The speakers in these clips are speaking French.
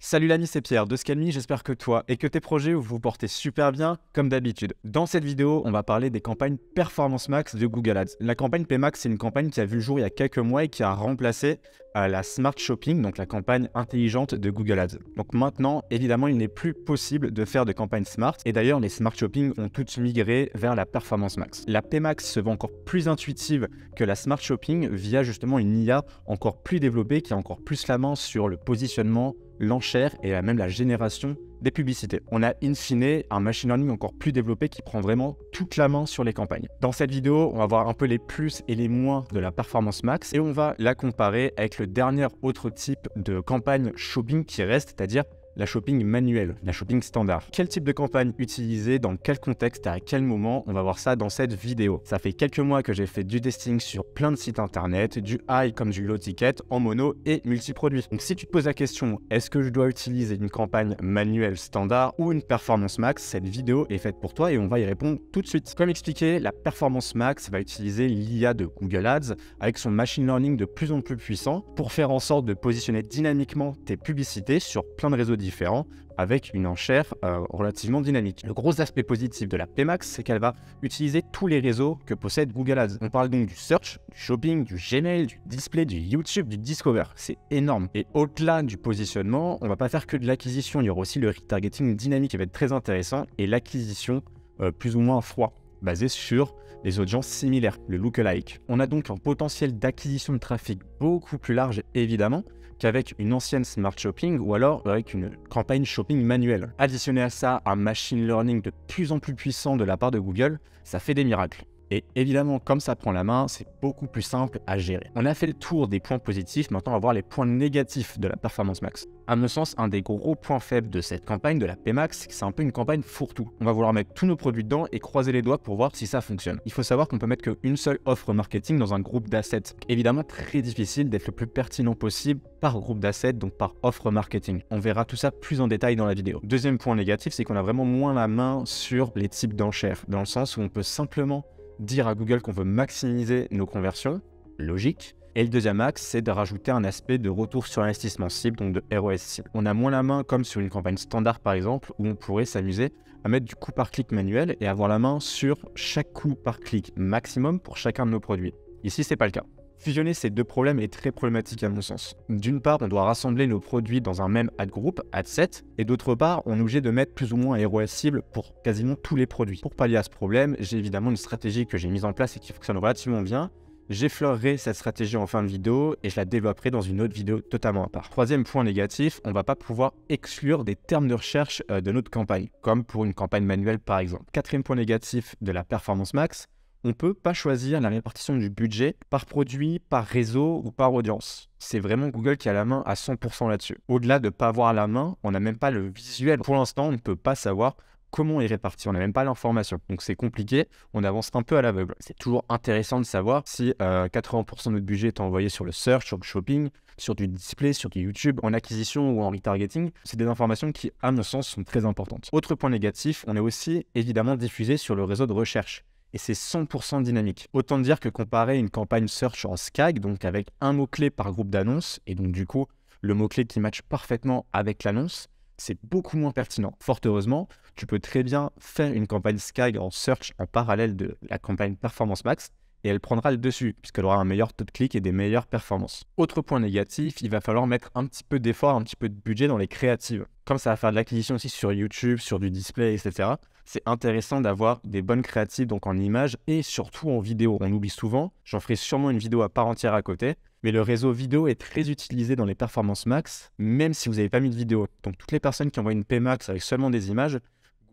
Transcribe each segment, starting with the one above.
Salut l'ami, c'est Pierre de Scalmi, j'espère que toi et que tes projets vous vous portez super bien comme d'habitude. Dans cette vidéo, on va parler des campagnes Performance Max de Google Ads. La campagne PMax, c'est une campagne qui a vu le jour il y a quelques mois et qui a remplacé la Smart Shopping, donc la campagne intelligente de Google Ads. Donc maintenant, évidemment, il n'est plus possible de faire de campagne Smart et d'ailleurs, les Smart Shopping ont toutes migré vers la Performance Max. La PMax se veut encore plus intuitive que la Smart Shopping via justement une IA encore plus développée qui a encore plus la main sur le positionnement, l'enchère et même la génération des publicités. On a in fine un machine learning encore plus développé qui prend vraiment toute la main sur les campagnes. Dans cette vidéo, on va voir un peu les plus et les moins de la Performance Max et on va la comparer avec le dernier autre type de campagne shopping qui reste, c'est-à-dire la shopping manuelle, la shopping standard. Quel type de campagne utiliser, dans quel contexte et à quel moment, on va voir ça dans cette vidéo. Ça fait quelques mois que j'ai fait du testing sur plein de sites internet, du high comme du low ticket, en mono et multi-produit. Donc si tu te poses la question, est-ce que je dois utiliser une campagne manuelle standard ou une Performance Max, cette vidéo est faite pour toi et on va y répondre tout de suite. Comme expliqué, la Performance Max va utiliser l'IA de Google Ads avec son machine learning de plus en plus puissant pour faire en sorte de positionner dynamiquement tes publicités sur plein de réseaux différents avec une enchère relativement dynamique. Le gros aspect positif de la PMax, c'est qu'elle va utiliser tous les réseaux que possède Google Ads. On parle donc du search, du shopping, du Gmail, du display, du YouTube, du Discover. C'est énorme. Et au-delà du positionnement, on va pas faire que de l'acquisition. Il y aura aussi le retargeting dynamique qui va être très intéressant et l'acquisition plus ou moins froid, basé sur des audiences similaires, le lookalike. On a donc un potentiel d'acquisition de trafic beaucoup plus large, évidemment, qu'avec une ancienne Smart Shopping ou alors avec une campagne shopping manuelle. Additionné à ça, un machine learning de plus en plus puissant de la part de Google, ça fait des miracles. Et évidemment, comme ça prend la main, c'est beaucoup plus simple à gérer. On a fait le tour des points positifs, maintenant on va voir les points négatifs de la Performance Max. À mon sens, un des gros points faibles de cette campagne, de la PMax, c'est que c'est un peu une campagne fourre-tout. On va vouloir mettre tous nos produits dedans et croiser les doigts pour voir si ça fonctionne. Il faut savoir qu'on peut mettre qu'une seule offre marketing dans un groupe d'assets. Évidemment, très difficile d'être le plus pertinent possible par groupe d'assets, donc par offre marketing. On verra tout ça plus en détail dans la vidéo. Deuxième point négatif, c'est qu'on a vraiment moins la main sur les types d'enchères, dans le sens où on peut simplement dire à Google qu'on veut maximiser nos conversions, logique. Et le deuxième axe, c'est de rajouter un aspect de retour sur investissement cible, donc de ROS cible. On a moins la main comme sur une campagne standard par exemple, où on pourrait s'amuser à mettre du coût par clic manuel et avoir la main sur chaque coût par clic maximum pour chacun de nos produits. Ici, c'est pas le cas. Fusionner ces deux problèmes est très problématique à mon sens. D'une part, on doit rassembler nos produits dans un même ad group, ad set, et d'autre part, on est obligé de mettre plus ou moins un ROS cible pour quasiment tous les produits. Pour pallier à ce problème, j'ai évidemment une stratégie que j'ai mise en place et qui fonctionne relativement bien. J'effleurerai cette stratégie en fin de vidéo et je la développerai dans une autre vidéo totalement à part. Troisième point négatif, on ne va pas pouvoir exclure des termes de recherche de notre campagne, comme pour une campagne manuelle par exemple. Quatrième point négatif de la Performance Max, on ne peut pas choisir la répartition du budget par produit, par réseau ou par audience. C'est vraiment Google qui a la main à 100% là-dessus. Au-delà de ne pas avoir la main, on n'a même pas le visuel. Pour l'instant, on ne peut pas savoir comment est réparti, on n'a même pas l'information. Donc c'est compliqué, on avance un peu à l'aveugle. C'est toujours intéressant de savoir si 80% de notre budget est envoyé sur le search, sur le shopping, sur du display, sur du YouTube, en acquisition ou en retargeting. C'est des informations qui, à mon sens, sont très importantes. Autre point négatif, on est aussi évidemment diffusé sur le réseau de recherche. Et c'est 100% dynamique. Autant dire que comparer une campagne search en SKAG, donc avec un mot-clé par groupe d'annonces, et donc du coup, le mot-clé qui matche parfaitement avec l'annonce, c'est beaucoup moins pertinent. Fort heureusement, tu peux très bien faire une campagne SKAG en search en parallèle de la campagne Performance Max, et elle prendra le dessus, puisqu'elle aura un meilleur taux de clic et des meilleures performances. Autre point négatif, il va falloir mettre un petit peu d'effort, un petit peu de budget dans les créatives. Comme ça va faire de l'acquisition aussi sur YouTube, sur du display, etc., c'est intéressant d'avoir des bonnes créatives, donc en images et surtout en vidéo. On oublie souvent, j'en ferai sûrement une vidéo à part entière à côté, mais le réseau vidéo est très utilisé dans les Performance Max, même si vous n'avez pas mis de vidéo. Donc toutes les personnes qui envoient une PMax avec seulement des images,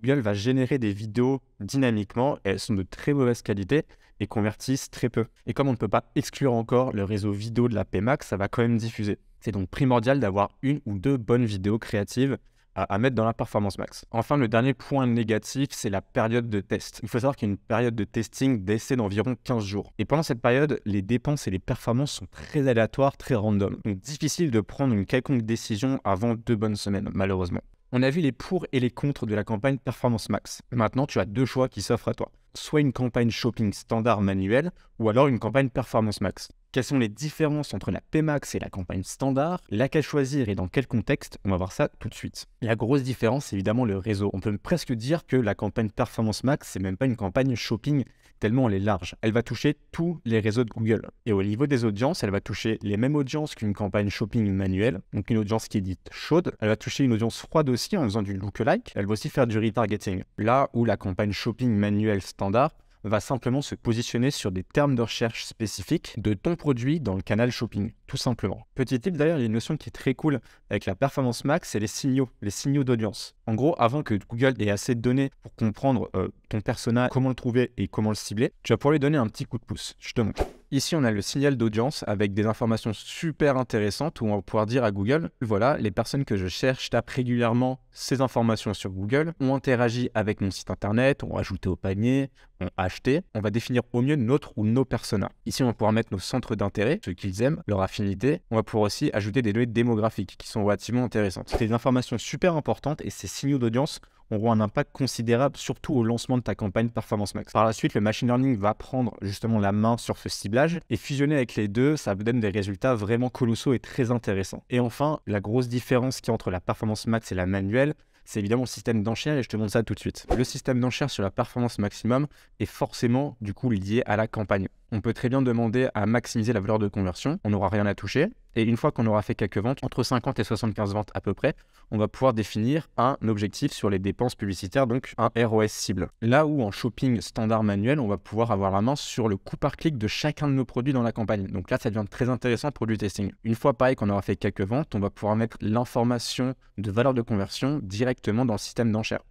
Google va générer des vidéos dynamiquement, et elles sont de très mauvaise qualité et convertissent très peu. Et comme on ne peut pas exclure encore le réseau vidéo de la PMax, ça va quand même diffuser. C'est donc primordial d'avoir une ou deux bonnes vidéos créatives à mettre dans la Performance Max. Enfin, le dernier point négatif, c'est la période de test. Il faut savoir qu'il y a une période de testing d'essai d'environ 15 jours. Et pendant cette période, les dépenses et les performances sont très aléatoires, très random. Donc difficile de prendre une quelconque décision avant 2 bonnes semaines, malheureusement. On a vu les pour et les contre de la campagne Performance Max. Maintenant, tu as deux choix qui s'offrent à toi. Soit une campagne shopping standard manuelle, ou alors une campagne Performance Max. Quelles sont les différences entre la PMax et la campagne standard? Laquelle choisir et dans quel contexte? On va voir ça tout de suite. La grosse différence, c'est évidemment le réseau. On peut presque dire que la campagne Performance Max, c'est même pas une campagne shopping tellement elle est large. Elle va toucher tous les réseaux de Google. Et au niveau des audiences, elle va toucher les mêmes audiences qu'une campagne shopping manuelle, donc une audience qui est dite chaude. Elle va toucher une audience froide aussi en faisant du lookalike. Elle va aussi faire du retargeting. Là où la campagne shopping manuelle standard va simplement se positionner sur des termes de recherche spécifiques de ton produit dans le canal shopping, tout simplement. Petit tip d'ailleurs, il y a une notion qui est très cool avec la Performance Max, c'est les signaux d'audience. En gros, avant que Google ait assez de données pour comprendre ton persona, comment le trouver et comment le cibler, tu vas pouvoir lui donner un petit coup de pouce. Je te montre. Ici, on a le signal d'audience avec des informations super intéressantes où on va pouvoir dire à Google, voilà, les personnes que je cherche tapent régulièrement ces informations sur Google, ont interagi avec mon site internet, ont ajouté au panier, ont acheté. On va définir au mieux notre ou nos personas. Ici, on va pouvoir mettre nos centres d'intérêt, ceux qu'ils aiment, leur affinité. On va pouvoir aussi ajouter des données démographiques qui sont relativement intéressantes. C'est des informations super importantes et ces signaux d'audience auront un impact considérable, surtout au lancement de ta campagne Performance Max. Par la suite, le machine learning va prendre justement la main sur ce ciblage et fusionner avec les deux, ça vous donne des résultats vraiment colossaux et très intéressants. Et enfin, la grosse différence qu'il y a entre la Performance Max et la manuelle, c'est évidemment le système d'enchères et je te montre ça tout de suite. Le système d'enchères sur la performance maximum est forcément du coup lié à la campagne. On peut très bien demander à maximiser la valeur de conversion, on n'aura rien à toucher. Et une fois qu'on aura fait quelques ventes, entre 50 et 75 ventes à peu près, on va pouvoir définir un objectif sur les dépenses publicitaires, donc un ROS cible. Là où en shopping standard manuel, on va pouvoir avoir la main sur le coût par clic de chacun de nos produits dans la campagne. Donc là, ça devient très intéressant pour du testing. Une fois pareil qu'on aura fait quelques ventes, on va pouvoir mettre l'information de valeur de conversion directement dans le système d'enchères,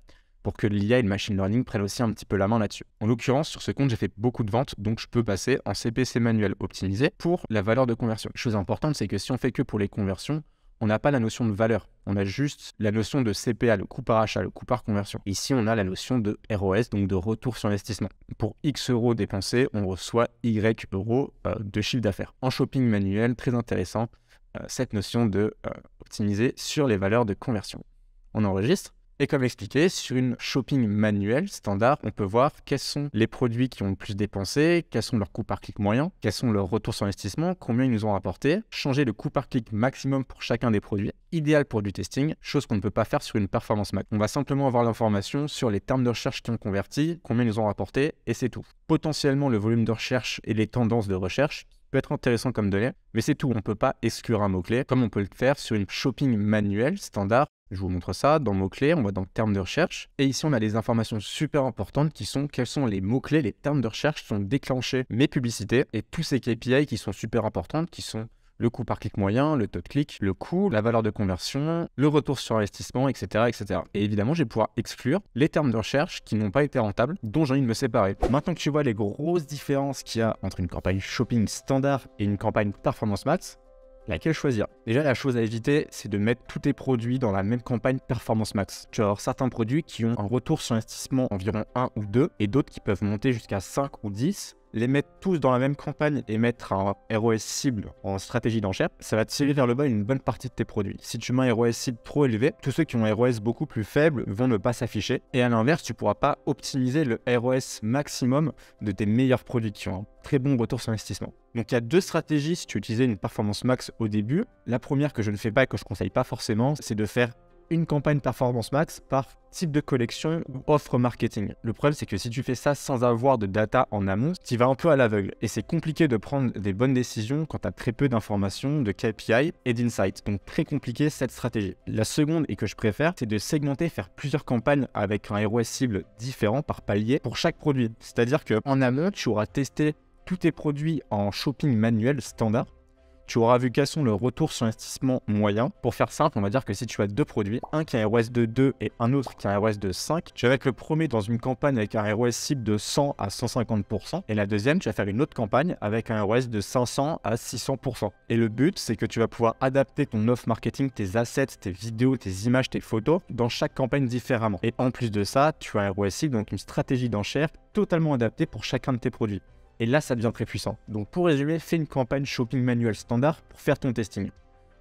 pour que l'IA et le machine learning prennent aussi un petit peu la main là-dessus. En l'occurrence, sur ce compte, j'ai fait beaucoup de ventes, donc je peux passer en CPC manuel optimisé pour la valeur de conversion. Chose importante, c'est que si on fait que pour les conversions, on n'a pas la notion de valeur. On a juste la notion de CPA, le coût par achat, le coût par conversion. Ici, on a la notion de ROS, donc de retour sur investissement. Pour X euros dépensés, on reçoit Y euros de chiffre d'affaires. En shopping manuel, très intéressant, cette notion de optimiser sur les valeurs de conversion. On enregistre. Et comme expliqué, sur une shopping manuelle standard, on peut voir quels sont les produits qui ont le plus dépensé, quels sont leurs coûts par clic moyens, quels sont leurs retours sur investissement, combien ils nous ont rapporté, changer le coût par clic maximum pour chacun des produits, idéal pour du testing, chose qu'on ne peut pas faire sur une performance max. On va simplement avoir l'information sur les termes de recherche qui ont converti, combien ils nous ont rapporté, et c'est tout. Potentiellement le volume de recherche et les tendances de recherche peut être intéressant comme données, mais c'est tout. On ne peut pas exclure un mot-clé comme on peut le faire sur une shopping manuelle standard. Je vous montre ça dans mots-clés, on va dans termes de recherche. Et ici, on a des informations super importantes qui sont quels sont les mots-clés, les termes de recherche qui sont déclenchés mes publicités et tous ces KPI qui sont super importantes, qui sont le coût par clic moyen, le taux de clic, le coût, la valeur de conversion, le retour sur investissement, etc., etc. Et évidemment, je vais pouvoir exclure les termes de recherche qui n'ont pas été rentables, dont j'ai envie de me séparer. Maintenant que tu vois les grosses différences qu'il y a entre une campagne shopping standard et une campagne performance max, laquelle choisir? Déjà, la chose à éviter, c'est de mettre tous tes produits dans la même campagne Performance Max. Tu vas avoir certains produits qui ont un retour sur investissement environ 1 ou 2 et d'autres qui peuvent monter jusqu'à 5 ou 10. Les mettre tous dans la même campagne et mettre un ROS cible en stratégie d'enchère, ça va tirer vers le bas une bonne partie de tes produits. Si tu mets un ROS cible trop élevé, tous ceux qui ont un ROS beaucoup plus faible vont ne pas s'afficher. Et à l'inverse, tu ne pourras pas optimiser le ROS maximum de tes meilleurs produits qui ont un très bon retour sur investissement. Donc il y a deux stratégies si tu utilisais une performance max au début. La première que je ne fais pas et que je ne conseille pas forcément, c'est de faire une campagne performance max par type de collection ou offre marketing. Le problème, c'est que si tu fais ça sans avoir de data en amont, tu vas un peu à l'aveugle. Et c'est compliqué de prendre des bonnes décisions quand tu as très peu d'informations, de KPI et d'insights. Donc très compliqué cette stratégie. La seconde, et que je préfère, c'est de segmenter, faire plusieurs campagnes avec un ROS cible différent par palier pour chaque produit. C'est-à-dire qu'en amont, tu auras testé tous tes produits en shopping manuel standard. Tu auras vu quels sont le retour sur investissement moyen. Pour faire simple, on va dire que si tu as deux produits, un qui a un ROS de 2 et un autre qui a un ROS de 5, tu vas mettre le premier dans une campagne avec un ROS cible de 100 à 150%. Et la deuxième, tu vas faire une autre campagne avec un ROS de 500 à 600%. Et le but, c'est que tu vas pouvoir adapter ton offre marketing, tes assets, tes vidéos, tes images, tes photos dans chaque campagne différemment. Et en plus de ça, tu as un ROS cible, donc une stratégie d'enchère totalement adaptée pour chacun de tes produits. Et là, ça devient très puissant. Donc pour résumer, fais une campagne shopping manuel standard pour faire ton testing.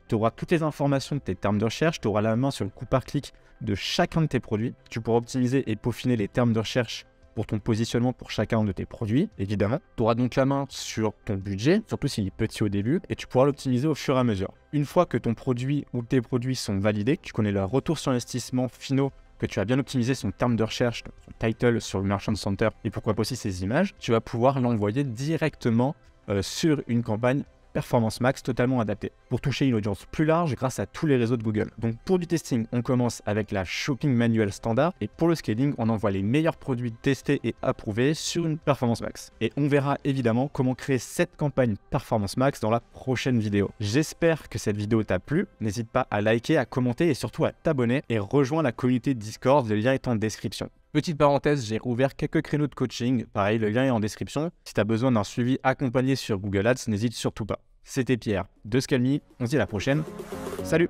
Tu auras toutes les informations de tes termes de recherche, tu auras la main sur le coût par clic de chacun de tes produits. Tu pourras optimiser et peaufiner les termes de recherche pour ton positionnement pour chacun de tes produits, évidemment. Tu auras donc la main sur ton budget, surtout s'il est petit au début, et tu pourras l'optimiser au fur et à mesure. Une fois que ton produit ou tes produits sont validés, que tu connais leurs retours sur investissement finaux, que tu as bien optimisé son terme de recherche, son title sur le Merchant Center et pourquoi pas aussi ses images, tu vas pouvoir l'envoyer directement sur une campagne Performance Max totalement adaptée pour toucher une audience plus large grâce à tous les réseaux de Google. Donc pour du testing, on commence avec la shopping manuelle standard et pour le scaling, on envoie les meilleurs produits testés et approuvés sur une Performance Max. Et on verra évidemment comment créer cette campagne Performance Max dans la prochaine vidéo. J'espère que cette vidéo t'a plu. N'hésite pas à liker, à commenter et surtout à t'abonner et rejoins la communauté Discord, le lien est en description. Petite parenthèse, j'ai ouvert quelques créneaux de coaching. Pareil, le lien est en description. Si tu as besoin d'un suivi accompagné sur Google Ads, n'hésite surtout pas. C'était Pierre de Scalmi. On se dit à la prochaine. Salut!